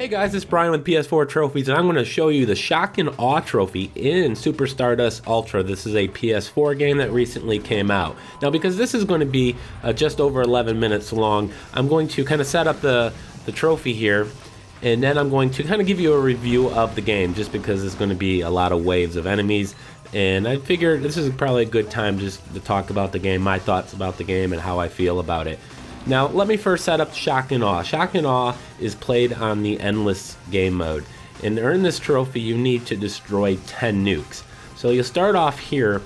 Hey guys, it's Brian with PS4 Trophies, and I'm going to show you the Shock and Awe trophy in Super Stardust Ultra. This is a PS4 game that recently came out. Now, because this is going to be just over 11 minutes long, I'm going to kind of set up the trophy here, and then I'm going to kind of give you a review of the game, just because it's going to be a lot of waves of enemies. And I figured this is probably a good time just to talk about the game, my thoughts about the game, and how I feel about it. Now, let me first set up Shock and Awe. Shock and Awe is played on the Endless game mode. And to earn this trophy, you need to destroy 10 nukes. So you'll start off here,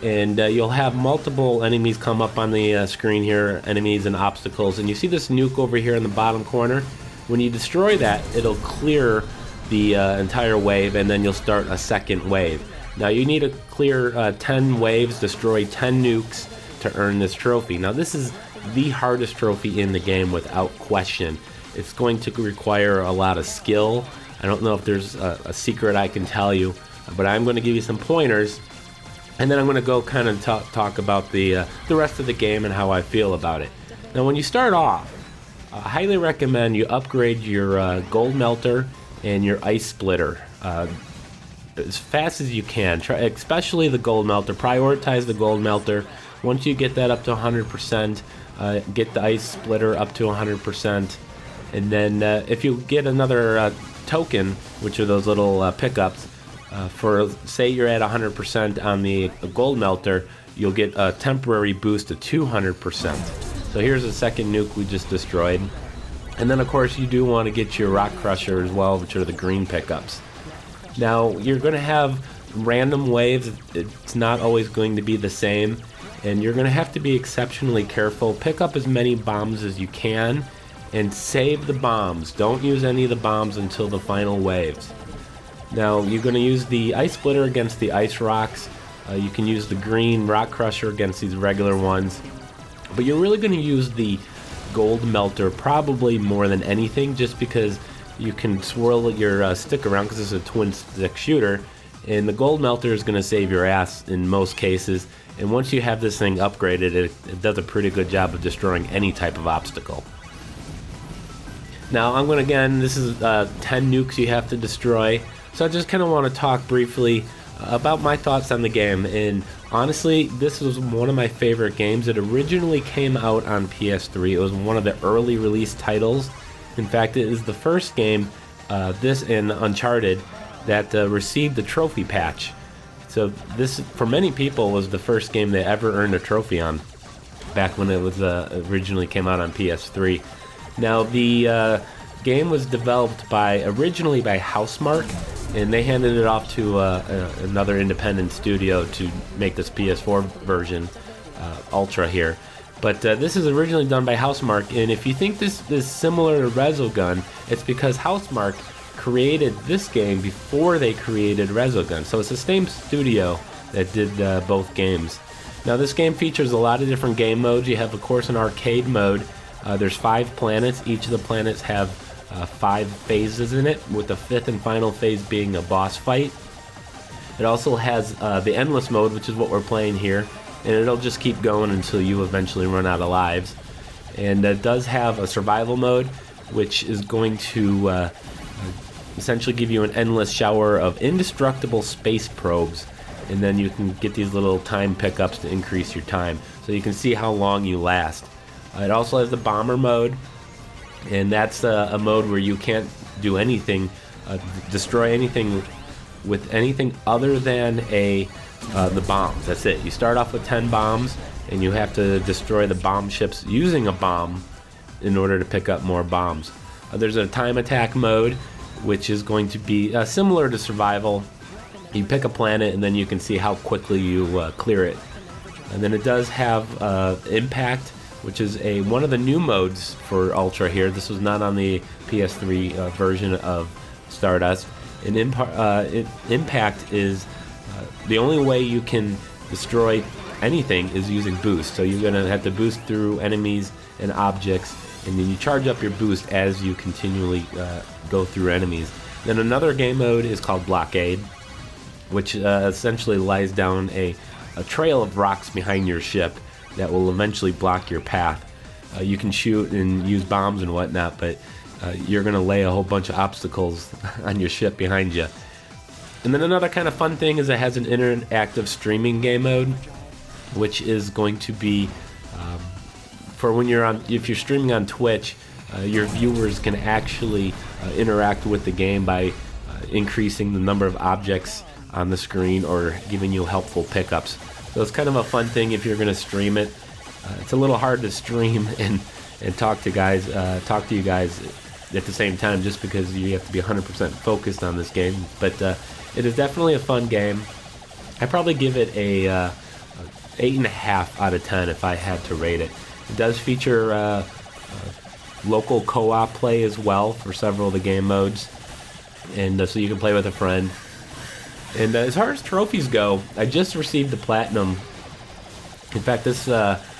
and you'll have multiple enemies come up on the screen here, enemies and obstacles. And you see this nuke over here in the bottom corner? When you destroy that, it'll clear the entire wave, and then you'll start a second wave. Now, you need to clear 10 waves, destroy 10 nukes to earn this trophy. Now, this is the hardest trophy in the game without question. It's going to require a lot of skill. I don't know if there's a secret I can tell you, but I'm going to give you some pointers, and then I'm going to go kind of talk about the rest of the game and how I feel about it. Now, when you start off, I highly recommend you upgrade your gold melter and your ice splitter as fast as you can. Try, especially the gold melter. Prioritize the gold melter. Once you get that up to 100%, get the ice splitter up to 100%, and then if you get another token, which are those little pickups, for say you're at 100% on the gold melter, you'll get a temporary boost to 200%. So here's the second nuke we just destroyed. And then of course you do want to get your rock crusher as well, which are the green pickups. Now you're going to have random waves. It's not always going to be the same, and you're going to have to be exceptionally careful. Pick up as many bombs as you can and save the bombs. Don't use any of the bombs until the final waves. Now you're going to use the ice splitter against the ice rocks. You can use the green rock crusher against these regular ones, but you're really going to use the gold melter probably more than anything, just because you can swirl your stick around, because it's a twin stick shooter, and the gold melter is going to save your ass in most cases. And once you have this thing upgraded, it does a pretty good job of destroying any type of obstacle. Now, this is 10 nukes you have to destroy. So I just kind of want to talk briefly about my thoughts on the game. And honestly, this was one of my favorite games. It originally came out on PS3. It was one of the early release titles. In fact, it is the first game, this and Uncharted, that received the trophy patch. So this, for many people, was the first game they ever earned a trophy on, back when it was originally came out on PS3. Now, the game was developed originally by Housemarque, and they handed it off to another independent studio to make this PS4 version, Ultra here. But this is originally done by Housemarque, and if you think this is similar to Resogun, it's because Housemarque created this game before they created Resogun. So it's the same studio that did both games. Now, this game features a lot of different game modes. You have, of course, an arcade mode. There's 5 planets. Each of the planets have 5 phases in it, with the 5th and final phase being a boss fight. It also has the endless mode, which is what we're playing here, and it'll just keep going until you eventually run out of lives. And it does have a survival mode, which is going to essentially give you an endless shower of indestructible space probes, and then you can get these little time pickups to increase your time, so you can see how long you last. It also has the bomber mode, and that's a mode where you can't do anything, destroy anything with anything other than the bombs. That's it. You start off with 10 bombs, and you have to destroy the bomb ships using a bomb in order to pick up more bombs. There's a time attack mode, which is going to be similar to survival. You pick a planet, and then you can see how quickly you clear it. And then it does have Impact, which is one of the new modes for Ultra here. This was not on the PS3 version of Stardust. And Impact is the only way you can destroy anything is using boost. So you're going to have to boost through enemies and objects, and then you charge up your boost as you continually go through enemies. Then another game mode is called Blockade, which essentially lies down a trail of rocks behind your ship that will eventually block your path. You can shoot and use bombs and whatnot, but you're going to lay a whole bunch of obstacles on your ship behind you. And then another kind of fun thing is it has an interactive streaming game mode, which is going to be for when you're on, if you're streaming on Twitch, your viewers can actually interact with the game by increasing the number of objects on the screen or giving you helpful pickups. So it's kind of a fun thing if you're going to stream it. It's a little hard to stream and talk to you guys at the same time, just because you have to be 100% focused on this game. But it is definitely a fun game. I probably give it a 8.5 out of 10 if I had to rate it. It does feature local co-op play as well for several of the game modes, and so you can play with a friend. And as far as trophies go, I just received the platinum. In fact, this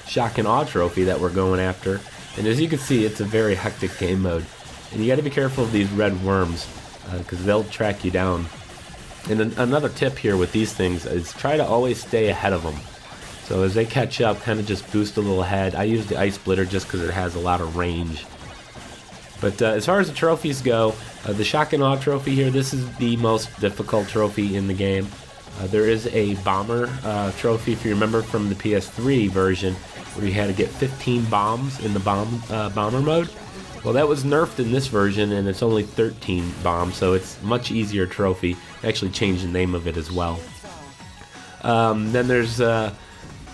shock and awe trophy that we're going after, and as you can see, it's a very hectic game mode, and you got to be careful of these red worms because they'll track you down. And another tip here with these things is try to always stay ahead of them. So as they catch up, kind of just boost a little ahead. I use the ice splitter just because it has a lot of range. But as far as the trophies go, the shock and awe trophy here, this is the most difficult trophy in the game. There is a bomber trophy, if you remember from the PS3 version, where you had to get 15 bombs in the bomber mode. Well, that was nerfed in this version, and it's only 13 bombs, so it's a much easier trophy. They actually changed the name of it as well. Then there's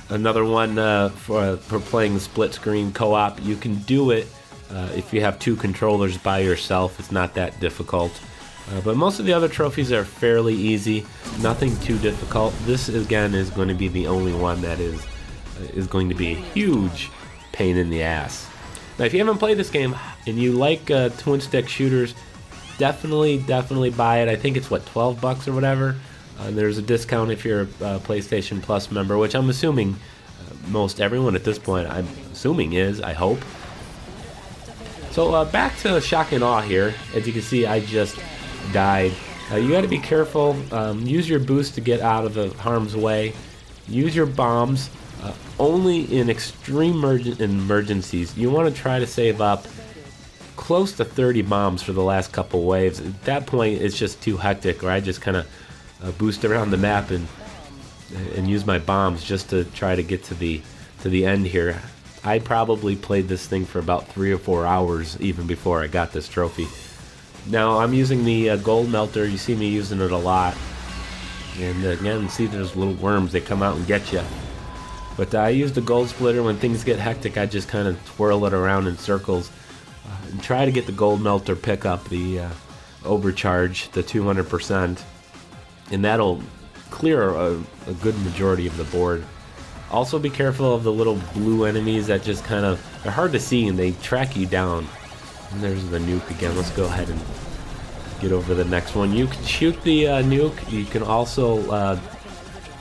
another one for playing split screen co-op. You can do it if you have two controllers by yourself. It's not that difficult. But most of the other trophies are fairly easy, nothing too difficult. This again is going to be the only one that is going to be a huge pain in the ass. Now, if you haven't played this game and you like twin stick shooters, definitely buy it. I think it's what, $12 or whatever. There's a discount if you're a PlayStation Plus member, which I'm assuming most everyone at this point, I'm assuming is, I hope. So back to shock and awe here. As you can see, I just died. You got to be careful. Use your boost to get out of the harm's way. Use your bombs only in extreme emergencies. You want to try to save up close to 30 bombs for the last couple waves. At that point, it's just too hectic, or I just kind of boost around the map and use my bombs just to try to get to the end here. I probably played this thing for about 3 or 4 hours even before I got this trophy. Now I'm using the gold melter. You see me using it a lot, and again, see those little worms, they come out and get you. But I use the gold splitter when things get hectic. I just kind of twirl it around in circles and try to get the gold melter, pick up the overcharge, the 200%, and that'll clear a good majority of the board. Also be careful of the little blue enemies that just kind of, they're hard to see and they track you down. And there's the nuke again. Let's go ahead and get over the next one. You can shoot the nuke. You can also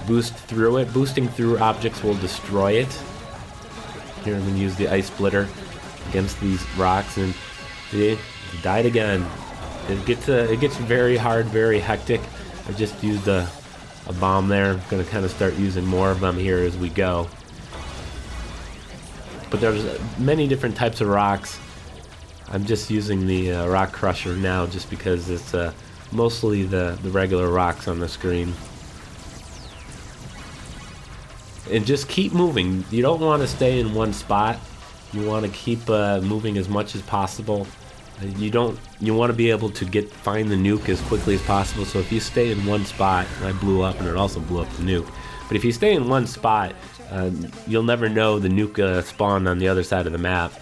boost through it. Boosting through objects will destroy it. Here I'm going to use the ice splitter against these rocks, and see, died again. It gets very hard, very hectic. I just used a bomb there. I'm going to kind of start using more of them here as we go. But there's many different types of rocks. I'm just using the rock crusher now just because it's mostly the regular rocks on the screen. And just keep moving. You don't want to stay in one spot. You want to keep moving as much as possible. You want to be able to find the nuke as quickly as possible. So if you stay in one spot, I blew up and it also blew up the nuke. But if you stay in one spot, you'll never know the nuke spawned on the other side of the map.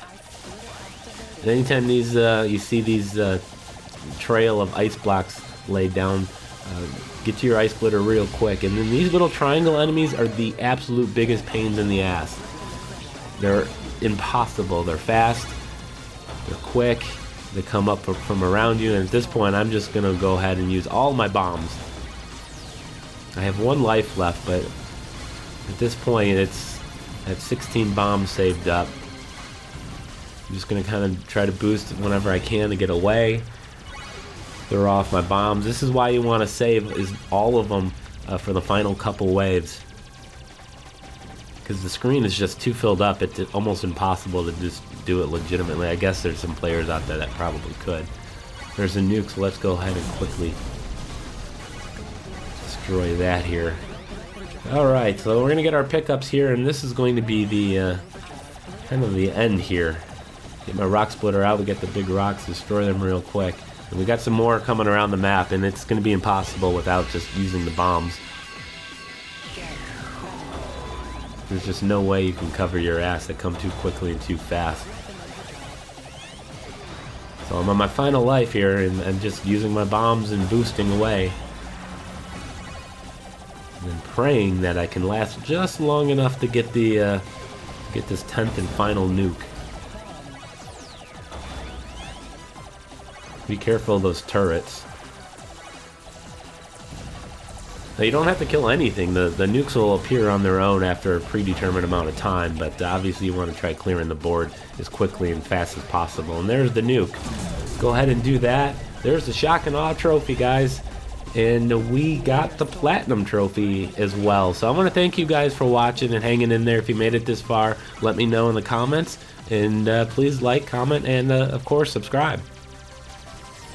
And anytime you see these trail of ice blocks laid down, get to your ice splitter real quick. And then these little triangle enemies are the absolute biggest pains in the ass. They're impossible. They're fast. They're quick. They come up from around you, and at this point I'm just gonna go ahead and use all my bombs. I have 1 life left, but at this point it's at 16 bombs saved up. I'm just gonna kind of try to boost whenever I can to get away. Throw off my bombs. This is why you want to save is all of them for the final couple waves. because the screen is just too filled up. It's almost impossible to just do it legitimately. I guess there's some players out there that probably could. There's a nuke, so let's go ahead and quickly destroy that here. Alright, so we're going to get our pickups here, and this is going to be the kind of the end here. Get my rock splitter out, we get the big rocks, destroy them real quick. And we got some more coming around the map, and it's going to be impossible without just using the bombs. There's just no way you can cover your ass. They come too quickly and too fast. So I'm on my final life here, and I'm just using my bombs and boosting away. And then praying that I can last just long enough to get the get this 10th and final nuke. Be careful of those turrets. Now you don't have to kill anything. The nukes will appear on their own after a predetermined amount of time, but obviously you want to try clearing the board as quickly and fast as possible. And there's the nuke. Go ahead and do that. There's the shock and awe trophy, guys. And we got the platinum trophy as well. So I want to thank you guys for watching and hanging in there. If you made it this far, let me know in the comments. And please like, comment, and of course subscribe.